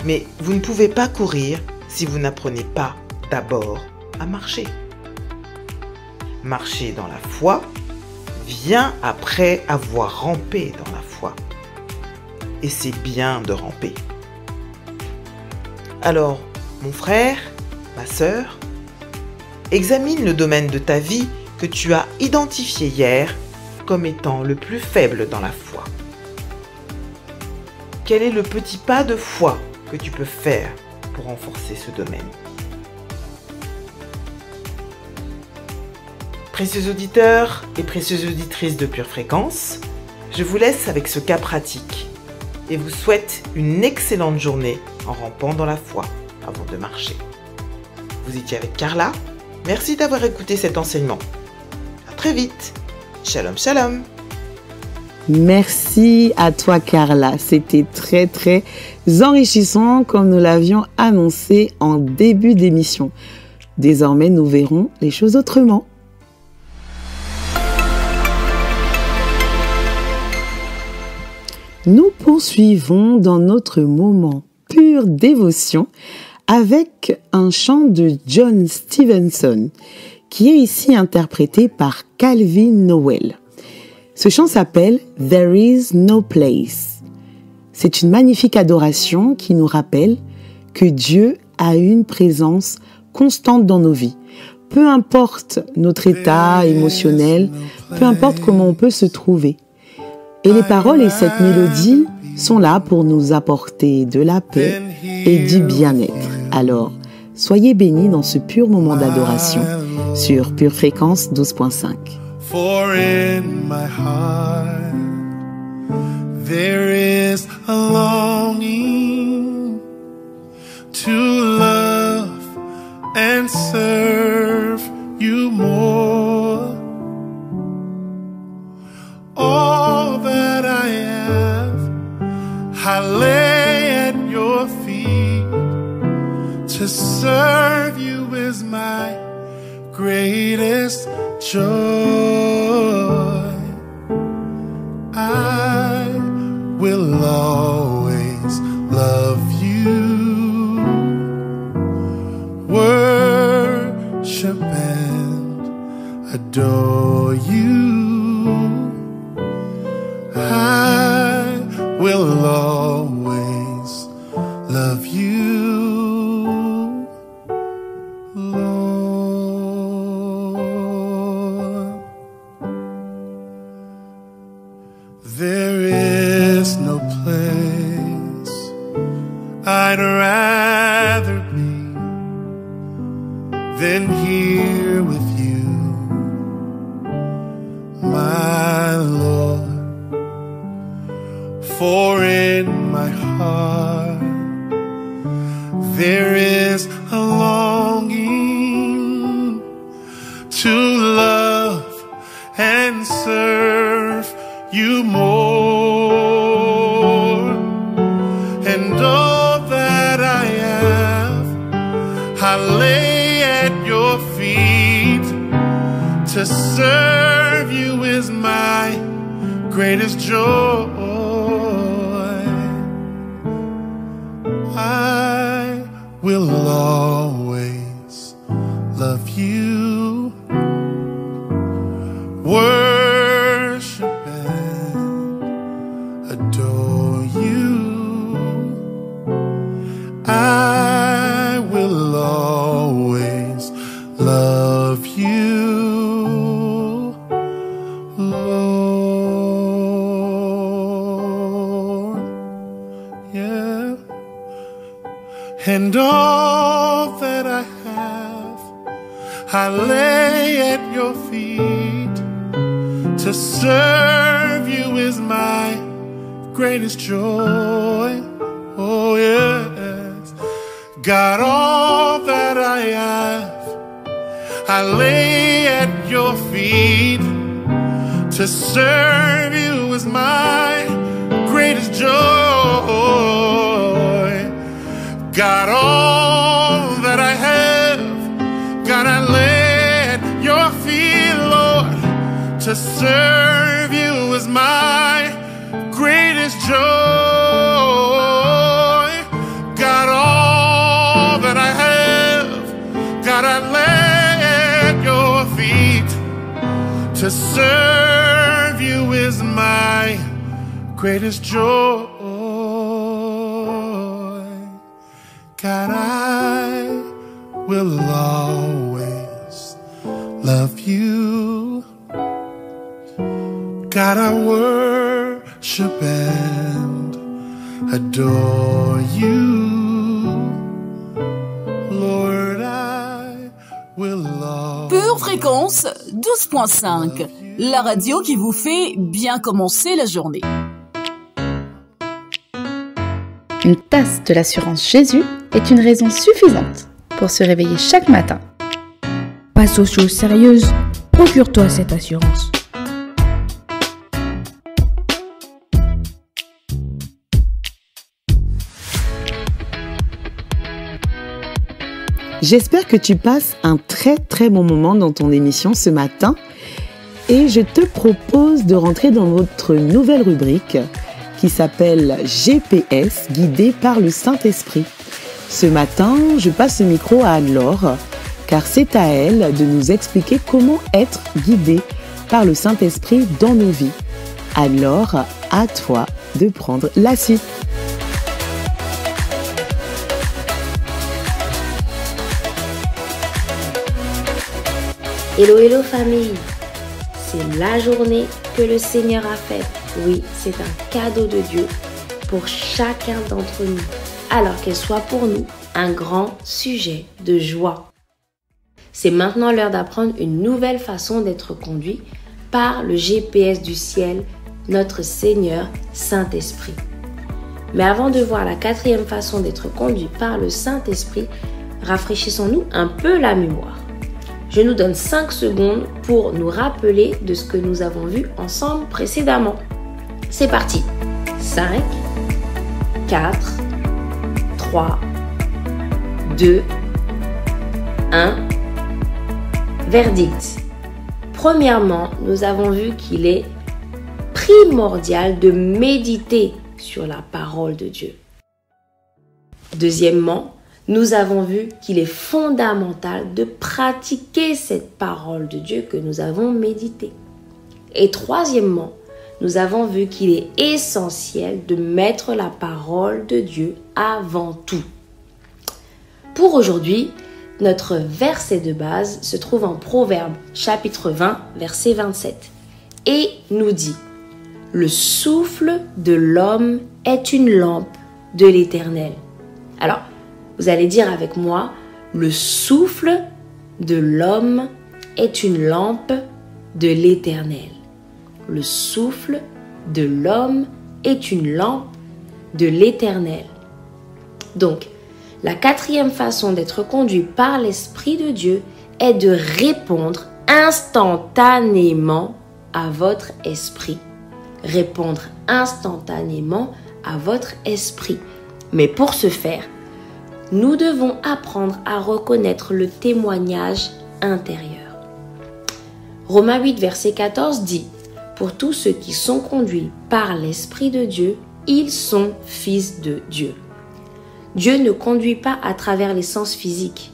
Mais vous ne pouvez pas courir si vous n'apprenez pas d'abord à marcher. Marcher dans la foi vient après avoir rampé dans la foi. Et c'est bien de ramper. Alors, mon frère, ma sœur, examine le domaine de ta vie que tu as identifié hier comme étant le plus faible dans la foi. Quel est le petit pas de foi que tu peux faire pour renforcer ce domaine? Précieux auditeurs et précieuses auditrices de Pure Fréquence, je vous laisse avec ce cas pratique et vous souhaite une excellente journée en rampant dans la foi avant de marcher. Vous étiez avec Carla, merci d'avoir écouté cet enseignement. À très vite, shalom shalom. Merci à toi Carla, c'était très enrichissant comme nous l'avions annoncé en début d'émission. Désormais, nous verrons les choses autrement. Nous poursuivons dans notre moment pure dévotion avec un chant de John Stevenson qui est ici interprété par Calvin Noel. Ce chant s'appelle « There is no place ». C'est une magnifique adoration qui nous rappelle que Dieu a une présence constante dans nos vies. Peu importe notre état émotionnel, peu importe comment on peut se trouver. Et les paroles et cette mélodie sont là pour nous apporter de la paix et du bien-être. Alors, soyez bénis dans ce pur moment d'adoration sur Pure Fréquence 12.5. For in my heart there is a longing to love and serve you more. All that I have, I lay at your feet. To serve you is my greatest joy. I will always love you, worship and adore you. I will always love you, Lord. There is no place I'd rather be than here with you, my Lord. For in my heart there is a longing to love and serve you more. And all that I have, I lay at your feet. To serve you is my greatest joy. I will always love you, worship and adore you. I will always love you, Lord. Yeah. And all that I have, I lay at your feet. To serve you is my greatest joy. Oh yes, God, all that I have, I lay at your feet. To serve you is my greatest joy. God, all that I have, God, I lay at your feet, Lord. To serve you is my greatest joy. God, all that I have, God, I lay at your feet. To serve you is my greatest joy. God, I will always love you. God, I worship and adore you. Lord, I will always. Pure Fréquence 12.5, la radio qui vous fait bien commencer la journée. Une tasse de l'assurance Jésus est une raison suffisante pour se réveiller chaque matin. Passe aux choses sérieuses, procure-toi cette assurance. J'espère que tu passes un très bon moment dans ton émission ce matin et je te propose de rentrer dans notre nouvelle rubrique qui s'appelle GPS, guidé par le Saint-Esprit. Ce matin, je passe le micro à Anne-Laure car c'est à elle de nous expliquer comment être guidé par le Saint-Esprit dans nos vies. Alors, à toi de prendre la suite. Hello famille, c'est la journée que le Seigneur a faite. Oui, c'est un cadeau de Dieu pour chacun d'entre nous. Alors qu'elle soit pour nous un grand sujet de joie. C'est maintenant l'heure d'apprendre une nouvelle façon d'être conduit par le GPS du ciel, notre Seigneur Saint-Esprit. Mais avant de voir la 4e façon d'être conduit par le Saint-Esprit, rafraîchissons-nous un peu la mémoire. Je nous donne 5 secondes pour nous rappeler de ce que nous avons vu ensemble précédemment. C'est parti. 5, 4, 3, 2, 1. Verdict. Premièrement, nous avons vu qu'il est primordial de méditer sur la parole de Dieu. Deuxièmement, nous avons vu qu'il est fondamental de pratiquer cette parole de Dieu que nous avons méditée. Et troisièmement, nous avons vu qu'il est essentiel de mettre la parole de Dieu avant tout. Pour aujourd'hui, notre verset de base se trouve en Proverbes, chapitre 20, verset 27, et nous dit « Le souffle de l'homme est une lampe de l'Éternel. » Alors, vous allez dire avec moi, le souffle de l'homme est une lampe de l'Éternel. Le souffle de l'homme est une lampe de l'Éternel. Donc, la 4e façon d'être conduit par l'Esprit de Dieu est de répondre instantanément à votre esprit. Répondre instantanément à votre esprit. Mais pour ce faire, nous devons apprendre à reconnaître le témoignage intérieur. Romains 8, verset 14 dit « Pour tous ceux qui sont conduits par l'Esprit de Dieu, ils sont fils de Dieu. » Dieu ne conduit pas à travers les sens physiques,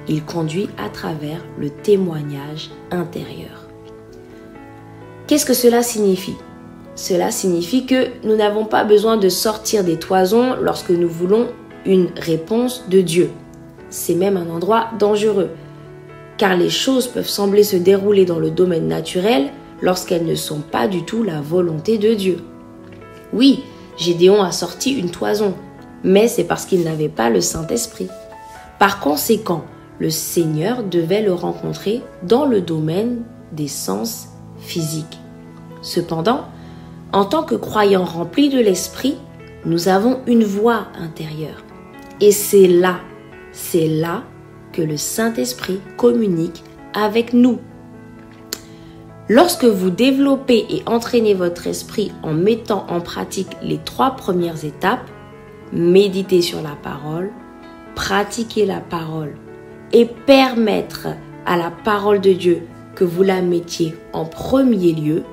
il conduit à travers le témoignage intérieur. Qu'est-ce que cela signifie ? Cela signifie que nous n'avons pas besoin de sortir des toisons lorsque nous voulons une réponse de Dieu. C'est même un endroit dangereux, car les choses peuvent sembler se dérouler dans le domaine naturel lorsqu'elles ne sont pas du tout la volonté de Dieu. Oui, Gédéon a sorti une toison, mais c'est parce qu'il n'avait pas le Saint-Esprit. Par conséquent, le Seigneur devait le rencontrer dans le domaine des sens physiques. Cependant, en tant que croyants remplis de l'Esprit, nous avons une voix intérieure. Et c'est là que le Saint-Esprit communique avec nous. Lorsque vous développez et entraînez votre esprit en mettant en pratique les 3 premières étapes, méditer sur la parole, pratiquer la parole et permettre à la parole de Dieu que vous la mettiez en premier lieu,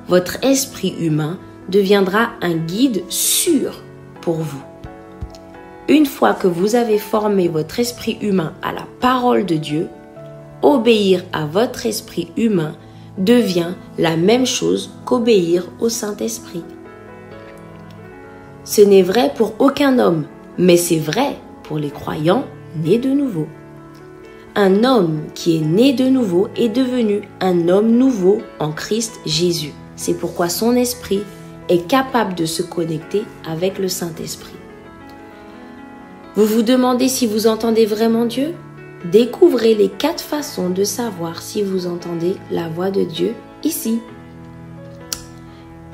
votre esprit humain deviendra un guide sûr pour vous. Une fois que vous avez formé votre esprit humain à la parole de Dieu, obéir à votre esprit humain devient la même chose qu'obéir au Saint-Esprit. Ce n'est vrai pour aucun homme, mais c'est vrai pour les croyants nés de nouveau. Un homme qui est né de nouveau est devenu un homme nouveau en Christ Jésus. C'est pourquoi son esprit est capable de se connecter avec le Saint-Esprit. Vous vous demandez si vous entendez vraiment Dieu ? Découvrez les 4 façons de savoir si vous entendez la voix de Dieu ici.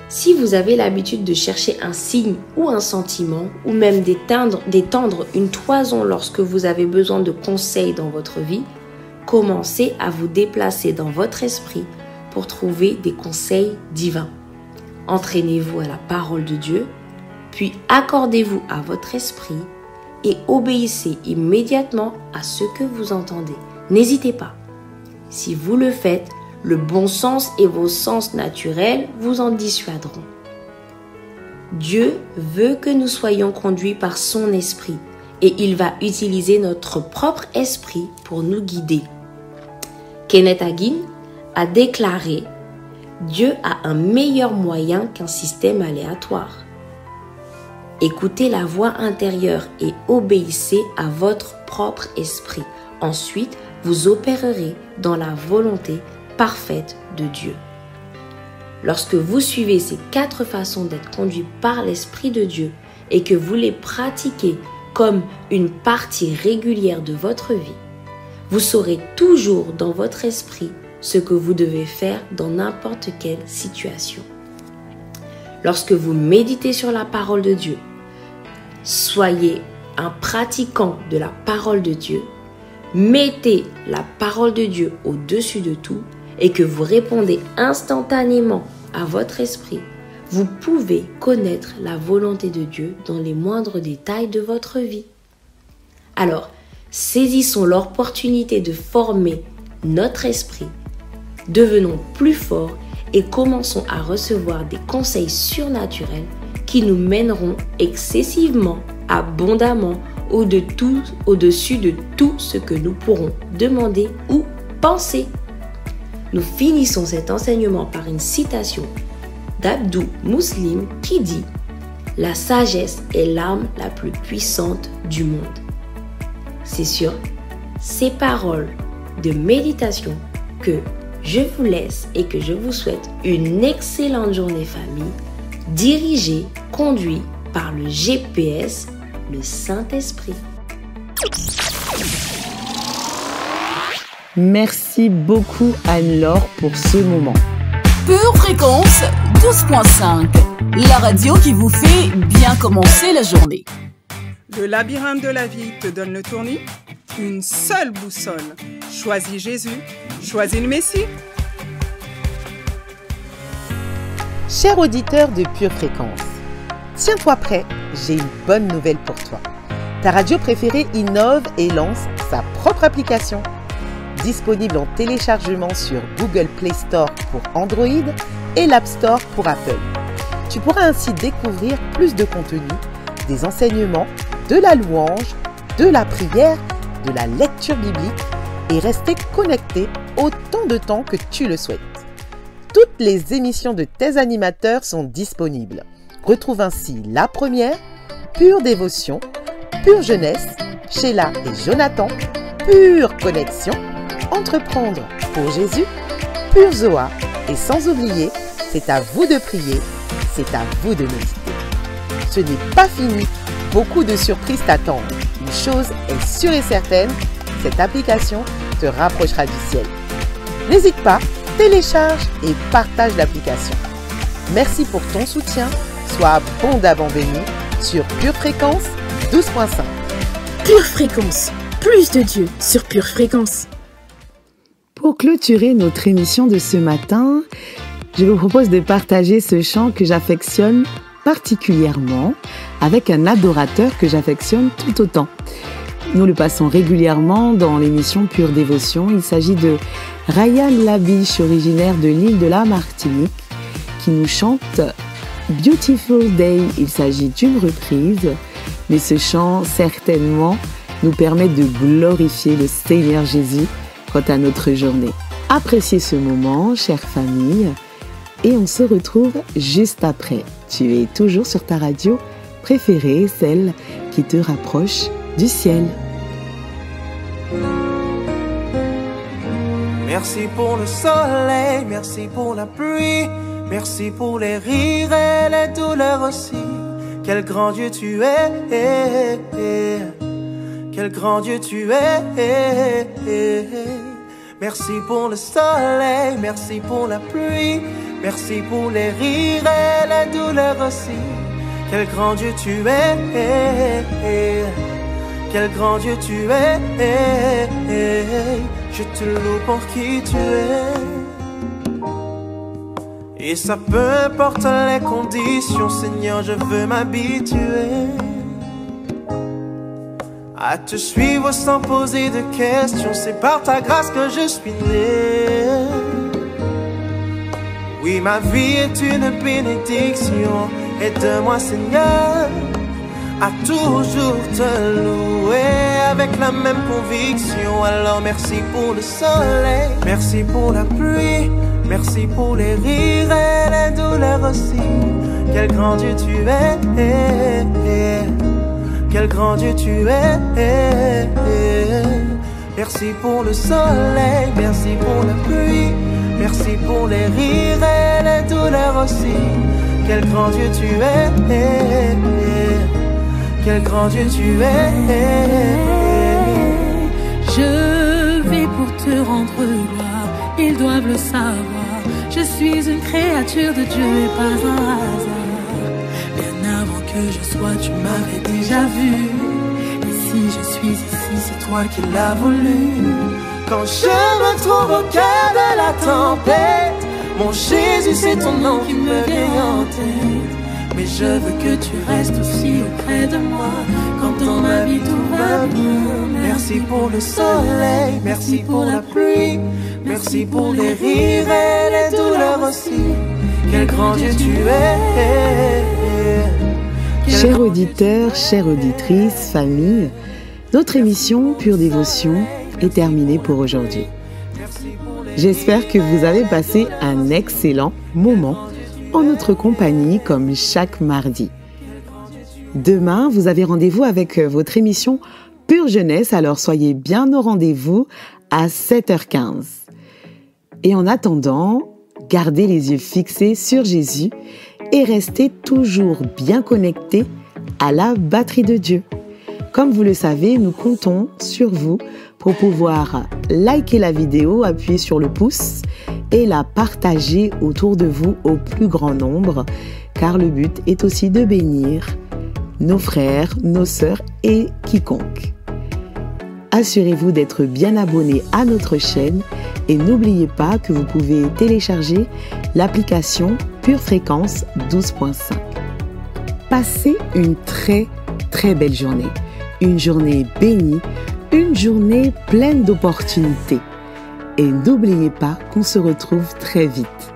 Si vous avez l'habitude de chercher un signe ou un sentiment, ou même d'étendre une toison lorsque vous avez besoin de conseils dans votre vie, commencez à vous déplacer dans votre esprit pour trouver des conseils divins. Entraînez-vous à la parole de Dieu, puis accordez-vous à votre esprit et obéissez immédiatement à ce que vous entendez. N'hésitez pas. Si vous le faites, le bon sens et vos sens naturels vous en dissuaderont. Dieu veut que nous soyons conduits par son esprit et il va utiliser notre propre esprit pour nous guider. Kenneth Hagin a déclaré « Dieu a un meilleur moyen qu'un système aléatoire. Écoutez la voix intérieure et obéissez à votre propre esprit. Ensuite, vous opérerez dans la volonté parfaite de Dieu. » Lorsque vous suivez ces 4 façons d'être conduit par l'Esprit de Dieu et que vous les pratiquez comme une partie régulière de votre vie, vous saurez toujours dans votre esprit ce que vous devez faire dans n'importe quelle situation. Lorsque vous méditez sur la parole de Dieu, soyez un pratiquant de la parole de Dieu, mettez la parole de Dieu au-dessus de tout et que vous répondez instantanément à votre esprit, vous pouvez connaître la volonté de Dieu dans les moindres détails de votre vie. Alors, saisissons l'opportunité de former notre esprit, devenons plus forts et commençons à recevoir des conseils surnaturels qui nous mèneront excessivement, abondamment, au-dessus de tout ce que nous pourrons demander ou penser. Nous finissons cet enseignement par une citation d'Abdou Muslim qui dit « La sagesse est l'arme la plus puissante du monde ». C'est sur ces paroles de méditation que je vous laisse et que je vous souhaite une excellente journée famille, dirigée, conduite par le GPS, le Saint-Esprit. Merci beaucoup Anne-Laure pour ce moment. Pure Fréquence 12.5, la radio qui vous fait bien commencer la journée. Le labyrinthe de la vie te donne le tournis. Une seule boussole. Choisis Jésus, choisis le Messie. Chers auditeurs de Pure Fréquence, tiens-toi prêt, j'ai une bonne nouvelle pour toi. Ta radio préférée innove et lance sa propre application. Disponible en téléchargement sur Google Play Store pour Android et l'App Store pour Apple. Tu pourras ainsi découvrir plus de contenu, des enseignements, de la louange, de la prière, de la lecture biblique et rester connecté autant de temps que tu le souhaites. Toutes les émissions de tes animateurs sont disponibles. Retrouve ainsi La Première, Pure Dévotion, Pure Jeunesse, Sheila et Jonathan, Pure Connexion, Entreprendre pour Jésus, Pure Zoa et sans oublier, c'est à vous de prier, c'est à vous de méditer. Ce n'est pas fini, beaucoup de surprises t'attendent. Une chose est sûre et certaine, cette application te rapprochera du ciel. N'hésite pas, télécharge et partage l'application. Merci pour ton soutien, sois abondamment béni sur Pure Fréquence 12.5. Pure Fréquence, plus de Dieu sur Pure Fréquence. Pour clôturer notre émission de ce matin, je vous propose de partager ce chant que j'affectionne particulièrement avec un adorateur que j'affectionne tout autant. Nous le passons régulièrement dans l'émission Pure Dévotion. Il s'agit de Ryan Labiche, originaire de l'île de la Martinique, qui nous chante Beautiful Day. Il s'agit d'une reprise, mais ce chant certainement nous permet de glorifier le Seigneur Jésus quant à notre journée. Appréciez ce moment, chère famille, et on se retrouve juste après. Tu es toujours sur ta radio préférée, celle qui te rapproche du ciel. Merci pour le soleil, merci pour la pluie, merci pour les rires et les douleurs aussi. Quel grand Dieu tu es, quel grand Dieu tu es. Merci pour le soleil, merci pour la pluie, merci pour les rires et les douleurs aussi. Quel grand Dieu tu es, quel grand Dieu tu es. Je te loue pour qui tu es. Et ça peu importe les conditions, Seigneur, je veux m'habituer à te suivre sans poser de questions. C'est par ta grâce que je suis né. Oui, ma vie est une bénédiction. Aide-moi, Seigneur, à toujours te louer avec la même conviction. Alors merci pour le soleil, merci pour la pluie, merci pour les rires et les douleurs aussi. Quel grand Dieu tu es, quel grand Dieu tu es. Merci pour le soleil, merci pour la pluie, merci pour les rires et les douleurs aussi. Quel grand Dieu tu es, quel grand Dieu tu es. Je vais pour te rendre gloire, ils doivent le savoir. Je suis une créature de Dieu et pas un hasard. Bien avant que je sois, tu m'avais déjà vu. Et si je suis ici, c'est toi qui l'as voulu. Quand je me trouve au cœur de la tempête, mon Jésus, c'est ton nom qui me vient en tête. Mais je veux que tu restes aussi auprès de moi quand dans ma vie tout va bien. Merci pour le soleil, merci pour la pluie, merci pour les rires et les douleurs aussi. Quel grand Dieu tu es. Chers auditeurs, chères auditrices, famille, notre émission Pure Dévotion est terminée pour aujourd'hui. J'espère que vous avez passé un excellent moment en notre compagnie comme chaque mardi. Demain, vous avez rendez-vous avec votre émission Pure Jeunesse, alors soyez bien au rendez-vous à 7h15. Et en attendant, gardez les yeux fixés sur Jésus et restez toujours bien connectés à la batterie de Dieu. Comme vous le savez, nous comptons sur vous pour pouvoir liker la vidéo, appuyer sur le pouce et la partager autour de vous au plus grand nombre, car le but est aussi de bénir nos frères, nos sœurs et quiconque. Assurez-vous d'être bien abonné à notre chaîne et n'oubliez pas que vous pouvez télécharger l'application Pure Fréquence 12.5. Passez une très belle journée, une journée bénie, une journée pleine d'opportunités. Et n'oubliez pas qu'on se retrouve très vite.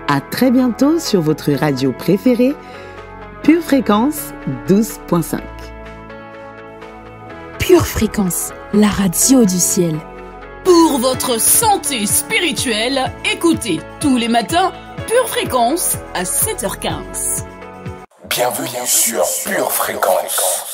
À très bientôt sur votre radio préférée, Pure Fréquence 12.5. Pure Fréquence, la radio du ciel. Pour votre santé spirituelle, écoutez tous les matins Pure Fréquence à 7h15. Bienvenue sur Pure Fréquence.